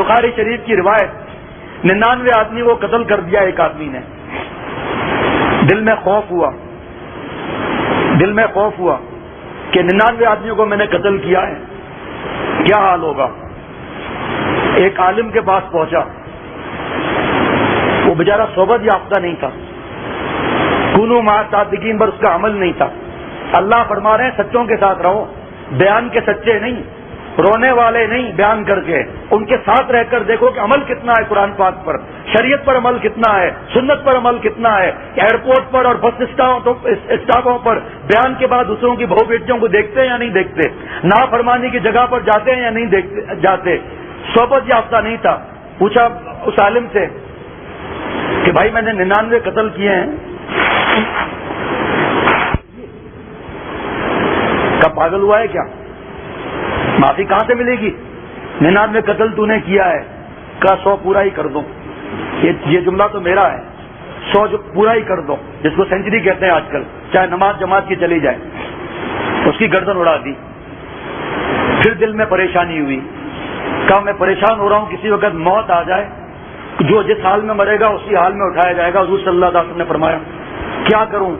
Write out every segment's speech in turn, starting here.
بخاری شریف کی روایت, 99 آدمی کو قتل کر دیا ایک آدمی نے. دل میں خوف ہوا کہ 99 آدمیوں کو میں نے قتل کیا ہے, کیا حال ہوگا. ایک عالم کے پاس پہنچا, وہ بیچارہ صحبت یافتہ نہیں تھا, کونوا مع الصادقین پر اس کا عمل نہیں تھا. اللہ فرما رہے ہیں سچوں کے ساتھ رہو, بیان کے سچے نہیں, رونے والے نہیں, بیان کر کے ان کے ساتھ رہ کر دیکھو کہ عمل کتنا ہے قرآن پاک پر, شریعت پر عمل کتنا ہے, سنت پر عمل کتنا ہے. ایئرپورٹ پر اور بس اسٹاپوں پر بیان کے بعد دوسروں کی بہو بیٹیوں کو دیکھتے ہیں یا نہیں دیکھتے, نافرمانی کی جگہ پر جاتے ہیں یا نہیں جاتے. صحبت یافتہ نہیں تھا. پوچھا اس عالم سے کہ بھائی میں نے 99 قتل کیے ہیں, کب پاگل ہوا ہے کیا, معافی کہاں سے ملے گی؟ 99 قتل تو نے کیا ہے, کا 100 پورا ہی کر دو. یہ جملہ تو میرا ہے, 100 پورا ہی کر دو, جس کو سینچری کہتے ہیں آج کل, چاہے نماز جماعت کی چلی جائے. اس کی گردن اڑا دی. پھر دل میں پریشانی ہوئی, کہا میں پریشان ہو رہا ہوں, کسی وقت موت آ جائے, جو جس حال میں مرے گا اسی حال میں اٹھایا جائے گا. حضور صلی اللہ علیہ وسلم نے فرمایا کیا کروں؟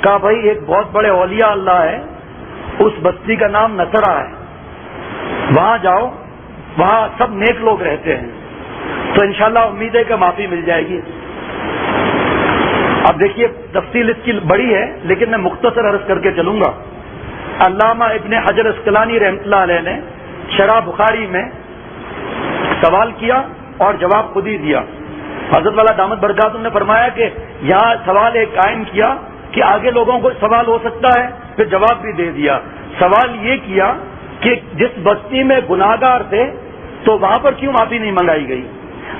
کہا بھائی ایک بہت بڑے اولیاء اللہ ہے, اس بستی کا نام نصرہ ہے, وہاں جاؤ, وہاں سب نیک لوگ رہتے ہیں, تو انشاءاللہ امید ہے کہ معافی مل جائے گی. اب دیکھیے تفصیل اس کی بڑی ہے, لیکن میں مختصر عرض کر کے چلوں گا. علامہ ابن حجر اسقلانی رحمۃ اللہ علیہ نے شرح بخاری میں سوال کیا اور جواب خود ہی دیا. حضرت والا دامت برکاتہ نے فرمایا کہ یہاں سوال ایک قائم کیا کہ آگے لوگوں کو سوال ہو سکتا ہے, پھر جواب بھی دے دیا. سوال یہ کیا کہ جس بستی میں گناہگار تھے تو وہاں پر کیوں معافی نہیں منگائی گئی,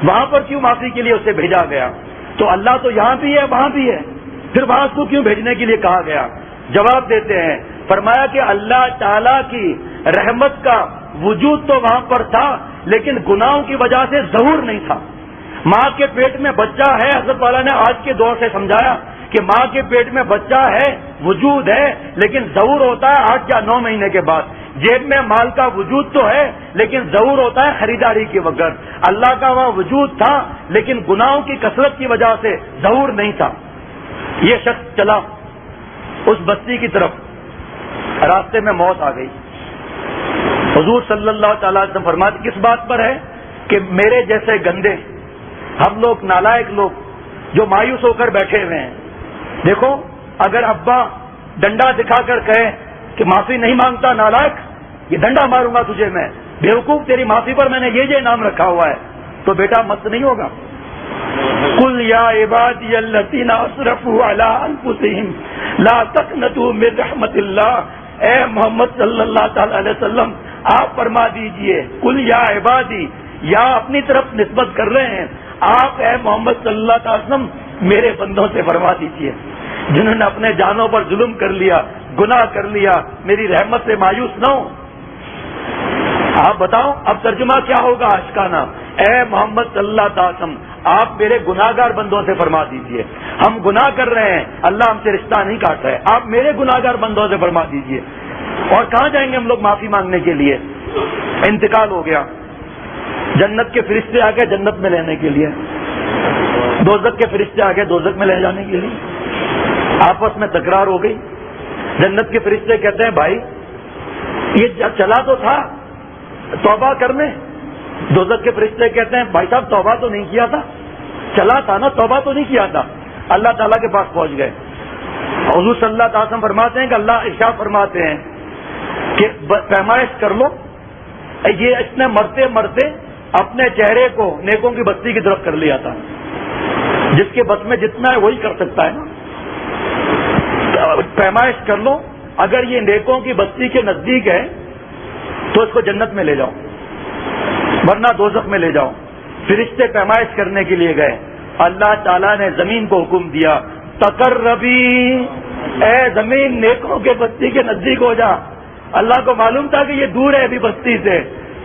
وہاں پر کیوں معافی کے لیے اسے بھیجا گیا؟ تو اللہ تو یہاں بھی ہے وہاں بھی ہے, پھر وہاں اس کو کیوں بھیجنے کے لیے کہا گیا؟ جواب دیتے ہیں, فرمایا کہ اللہ تعالی کی رحمت کا وجود تو وہاں پر تھا, لیکن گناہوں کی وجہ سے ظہور نہیں تھا. ماں کے پیٹ میں بچہ ہے, حضرت والا نے آج کے دور سے سمجھایا کہ ماں کے پیٹ میں بچہ ہے, وجود ہے, لیکن ظہور ہوتا ہے 8 یا 9 مہینے کے بعد. جیب میں مال کا وجود تو ہے, لیکن ظہور ہوتا ہے خریداری کے وقت. اللہ کا وہاں وجود تھا, لیکن گناہوں کی کثرت کی وجہ سے ظہور نہیں تھا. یہ شخص چلا اس بستی کی طرف, راستے میں موت آ گئی. حضور صلی اللہ تعالی علیہ وسلم فرماتے کس بات پر ہے کہ میرے جیسے گندے, ہم لوگ نالائق لوگ جو مایوس ہو کر بیٹھے ہوئے ہیں. دیکھو اگر ابا ڈنڈا دکھا کر کہے کہ معافی نہیں مانگتا نالائق, یہ ڈنڈا ماروں گا تجھے میں, بیوقوف تیری معافی پر میں نے یہ انعام رکھا ہوا ہے, تو بیٹا مست نہیں ہوگا. قل یا عبادی الذین اسرفوا علی انفسہم لا تقنطوا من رحمت اللہ. اے محمد صلی اللہ تعالی علیہ وسلم آپ فرما دیجئے, قل یا عبادی, یا اپنی طرف نسبت کر رہے ہیں آپ, اے محمد صلی اللہ تعالی وسلم میرے بندوں سے فرما دیجئے جنہوں نے اپنے جانوں پر ظلم کر لیا, گناہ کر لیا, میری رحمت سے مایوس نہ ہو. آپ بتاؤ اب ترجمہ کیا ہوگا عاشقانہ؟ اے محمد صلی اللہ تعالی وسلم آپ میرے گناہگار بندوں سے فرما دیجئے, ہم گناہ کر رہے ہیں, اللہ ہم سے رشتہ نہیں کاٹ رہا ہے, آپ میرے گناہگار بندوں سے فرما دیجئے. اور کہاں جائیں گے ہم لوگ معافی مانگنے کے لیے؟ انتقال ہو گیا, جنت کے فرشتے آ گئے جنت میں لینے کے لیے, دوزخ کے فرشتے آ گئے دوزخ میں لے جانے کے لیے. آپس میں تکرار ہو گئی. جنت کے فرشتے کہتے ہیں بھائی یہ چلا تو تھا توبہ کرنے, دوزخ کے فرشتے کہتے ہیں بھائی صاحب توبہ تو نہیں کیا تھا, چلا تھا نا, توبہ تو نہیں کیا تھا. اللہ تعالیٰ کے پاس پہنچ گئے. حضور صلی اللہ تعالی وسلم فرماتے ہیں کہ اللہ ارشاد فرماتے ہیں کہ پیمائش کر لو. یہ اس نے مرتے مرتے اپنے چہرے کو نیکوں کی بستی کی طرف کر لیا تھا. جس کے بس میں جتنا ہے وہی کر سکتا ہے نا. پیمائش کر لو, اگر یہ نیکوں کی بستی کے نزدیک ہے تو اس کو جنت میں لے جاؤ, ورنہ دوزخ میں لے جاؤ. فرشتے پیمائش کرنے کے لیے گئے. اللہ تعالیٰ نے زمین کو حکم دیا تقربی, اے زمین نیکوں کے بستی کے نزدیک ہو جا. اللہ کو معلوم تھا کہ یہ دور ہے ابھی بستی سے.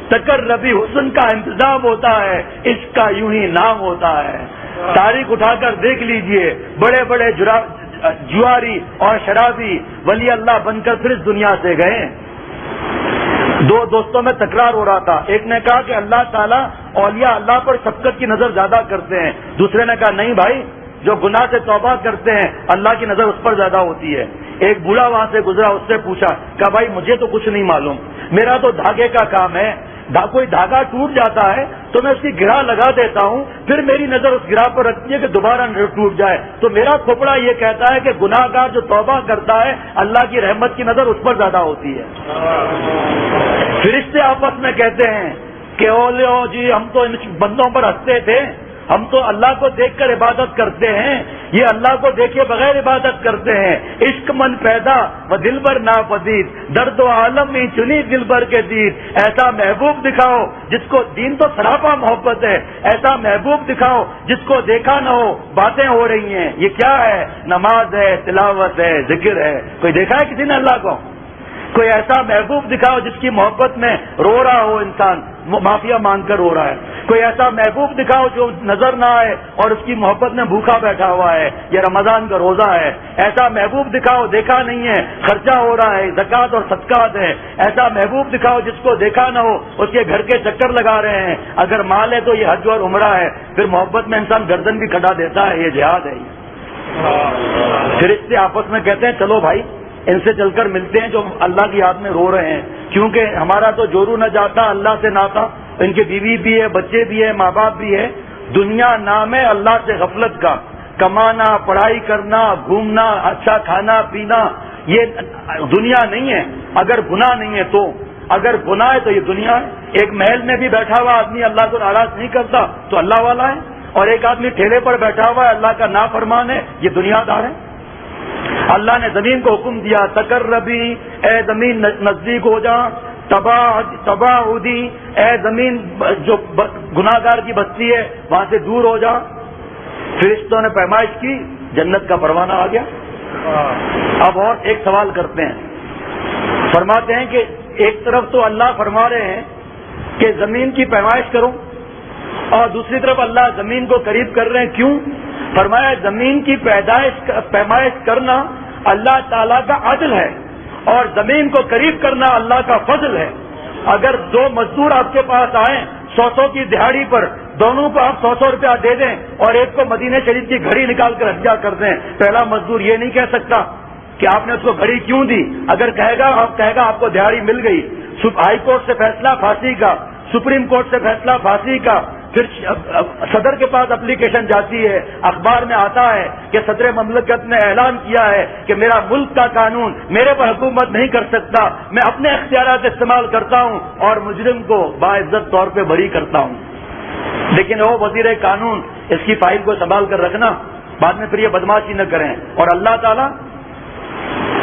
تقربی, حسن کا انتظام ہوتا ہے, اس کا یوں ہی نام ہوتا ہے. تاریخ اٹھا کر دیکھ لیجئے, بڑے بڑے جواری اور شرابی ولی اللہ بن کر پھر اس دنیا سے گئے. دو دوستوں میں تکرار ہو رہا تھا. ایک نے کہا کہ اللہ تعالیٰ اولیاء اللہ پر شفقت کی نظر زیادہ کرتے ہیں. دوسرے نے کہا نہیں بھائی، جو گناہ سے توبہ کرتے ہیں اللہ کی نظر اس پر زیادہ ہوتی ہے. ایک بوڑھا وہاں سے گزرا، اس سے پوچھا، کہا بھائی مجھے تو کچھ نہیں معلوم، میرا تو دھاگے کا کام ہے. کوئی دھاگا ٹوٹ جاتا ہے تو میں اس کی گرہ لگا دیتا ہوں، پھر میری نظر اس گرہ پر رکھتی ہے کہ دوبارہ ٹوٹ جائے. تو میرا کھوپڑا یہ کہتا ہے کہ گناہ گار جو توبہ کرتا ہے اللہ کی رحمت کی نظر اس پر زیادہ ہوتی ہے. فرشتے آپس میں کہتے ہیں کہ اولو جی ہم تو ان بندوں پر ہنستے تھے، ہم تو اللہ کو دیکھ کر عبادت کرتے ہیں، یہ اللہ کو دیکھے بغیر عبادت کرتے ہیں. عشق من پیدا و دل بر ناپدید، درد و عالم میں چنی دل بر کے دید. ایسا محبوب دکھاؤ جس کو، دین تو سراپا محبت ہے، ایسا محبوب دکھاؤ جس کو دیکھا نہ ہو باتیں ہو رہی ہیں. یہ کیا ہے؟ نماز ہے، تلاوت ہے، ذکر ہے. کوئی دیکھا ہے کسی نے اللہ کو؟ کوئی ایسا محبوب دکھاؤ جس کی محبت میں رو رہا ہو انسان، معافیا مانگ کر رو رہا ہے. کوئی ایسا محبوب دکھاؤ جو نظر نہ آئے اور اس کی محبت میں بھوکا بیٹھا ہوا ہے، یہ رمضان کا روزہ ہے. ایسا محبوب دکھاؤ دیکھا نہیں ہے، خرچہ ہو رہا ہے، زکوٰۃ اور صدقات ہے. ایسا محبوب دکھاؤ جس کو دیکھا نہ ہو، اس کے گھر کے چکر لگا رہے ہیں. اگر مال ہے تو یہ حج اور عمرہ ہے، پھر محبت میں انسان گردن بھی کٹا دیتا ہے. یہ جہاد ہے. فرشتے آپس میں کہتے ہیں چلو بھائی ان سے چل کر ملتے ہیں جو اللہ کی یاد میں رو رہے ہیں، کیونکہ ہمارا تو جورو نہ جاتا اللہ سے ناتا. ان کی بیوی بھی ہے، بچے بھی ہے، ماں باپ بھی ہے. دنیا نام ہے اللہ سے غفلت کا. کمانا، پڑھائی کرنا، گھومنا، اچھا کھانا پینا، یہ دنیا نہیں ہے. اگر گناہ نہیں ہے تو، اگر گناہ ہے تو یہ دنیا ہے. ایک محل میں بھی بیٹھا ہوا آدمی اللہ کو ناراض نہیں کرتا تو اللہ والا ہے، اور ایک آدمی ٹھیلے پر بیٹھا ہوا ہے اللہ کا نافرمان ہے، یہ دنیا دار ہے. اللہ نے زمین کو حکم دیا تقربی، اے زمین نزدیک ہو جا، تباعدی، اے زمین جو گناہ گار کی بستی ہے وہاں سے دور ہو جا. فرشتوں نے پیمائش کی، جنت کا پروانہ آ گیا. اب اور ایک سوال کرتے ہیں، فرماتے ہیں کہ ایک طرف تو اللہ فرما رہے ہیں کہ زمین کی پیمائش کرو، اور دوسری طرف اللہ زمین کو قریب کر رہے ہیں. کیوں؟ فرمایا زمین کی پیمائش کرنا اللہ تعالیٰ کا عدل ہے، اور زمین کو قریب کرنا اللہ کا فضل ہے. اگر دو مزدور آپ کے پاس آئیں 100 کی دہاڑی پر، دونوں کو آپ 100 روپیہ دے دیں اور ایک کو مدینہ شریف کی گھڑی نکال کر ہدیہ کر دیں، پہلا مزدور یہ نہیں کہہ سکتا کہ آپ نے اس کو گھڑی کیوں دی. اگر کہے گا آپ کو دہاڑی مل گئی. ہائی کورٹ سے فیصلہ پھانسی کا، سپریم کورٹ سے فیصلہ پھانسی کا، پھر صدر کے پاس اپلیکیشن جاتی ہے، اخبار میں آتا ہے کہ صدر مملکت نے اعلان کیا ہے کہ میرا ملک کا قانون میرے پر حکومت نہیں کر سکتا، میں اپنے اختیارات استعمال کرتا ہوں اور مجرم کو باعزت طور پہ بری کرتا ہوں. لیکن وہ وزیر قانون اس کی فائل کو سنبھال کر رکھنا، بعد میں پھر یہ بدماشی نہ کریں. اور اللہ تعالیٰ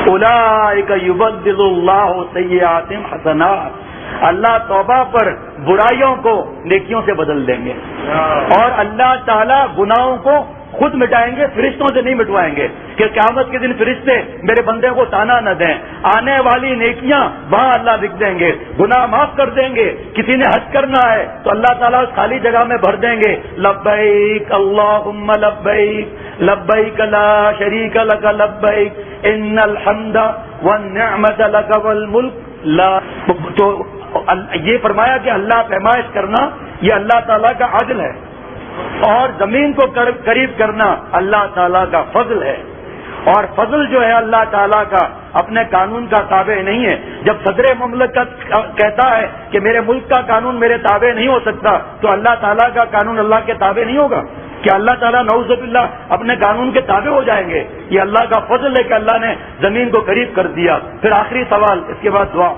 اولئک یبدل اللہ سیئاتہم حسنات، اللہ توبہ پر برائیوں کو نیکیوں سے بدل دیں گے، اور اللہ تعالیٰ گناہوں کو خود مٹائیں گے، فرشتوں سے نہیں مٹوائیں گے کہ قیامت کے دن فرشتے میرے بندے کو تانا نہ دیں. آنے والی نیکیاں وہاں اللہ لکھ دیں گے، گناہ معاف کر دیں گے. کسی نے حج کرنا ہے تو اللہ تعالیٰ اس خالی جگہ میں بھر دیں گے لبیک اللہم لبیک لبیک لا شریک لک لبیک ان الحمد والنعمت لک والملک لا. تو یہ فرمایا کہ اللہ پیمائش کرنا یہ اللہ تعالیٰ کا عدل ہے، اور زمین کو قریب کرنا اللہ تعالیٰ کا فضل ہے. اور فضل جو ہے اللہ تعالیٰ کا اپنے قانون کا تابع نہیں ہے. جب صدر مملکت کہتا ہے کہ میرے ملک کا قانون میرے تابع نہیں ہو سکتا تو اللہ تعالیٰ کا قانون اللہ کے تابع نہیں ہوگا؟ کہ اللہ تعالیٰ نعوذ باللہ اپنے قانون کے تابع ہو جائیں گے؟ یہ اللہ کا فضل ہے کہ اللہ نے زمین کو قریب کر دیا. پھر آخری سوال، اس کے بعد دعا.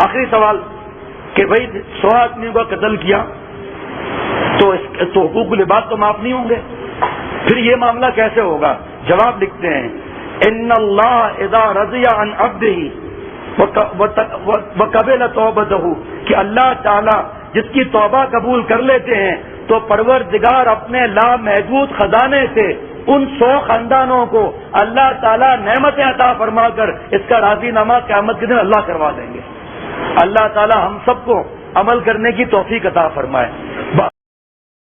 آخری سوال کہ بھائی 100 آدمیوں کا قتل کیا تو حقوق العباد تو معاف نہیں ہوں گے، پھر یہ معاملہ کیسے ہوگا؟ جواب لکھتے ہیں ان اللہ اذا رضی عن عبدہ وقبل توبتہ، کہ اللہ تعالی جس کی توبہ قبول کر لیتے ہیں تو پروردگار اپنے لامحدود خزانے سے ان 100 خاندانوں کو اللہ تعالی نعمتیں عطا فرما کر اس کا راضی نامہ قیامت کے دن اللہ کروا دیں گے. اللہ تعالی ہم سب کو عمل کرنے کی توفیق عطا فرمائے.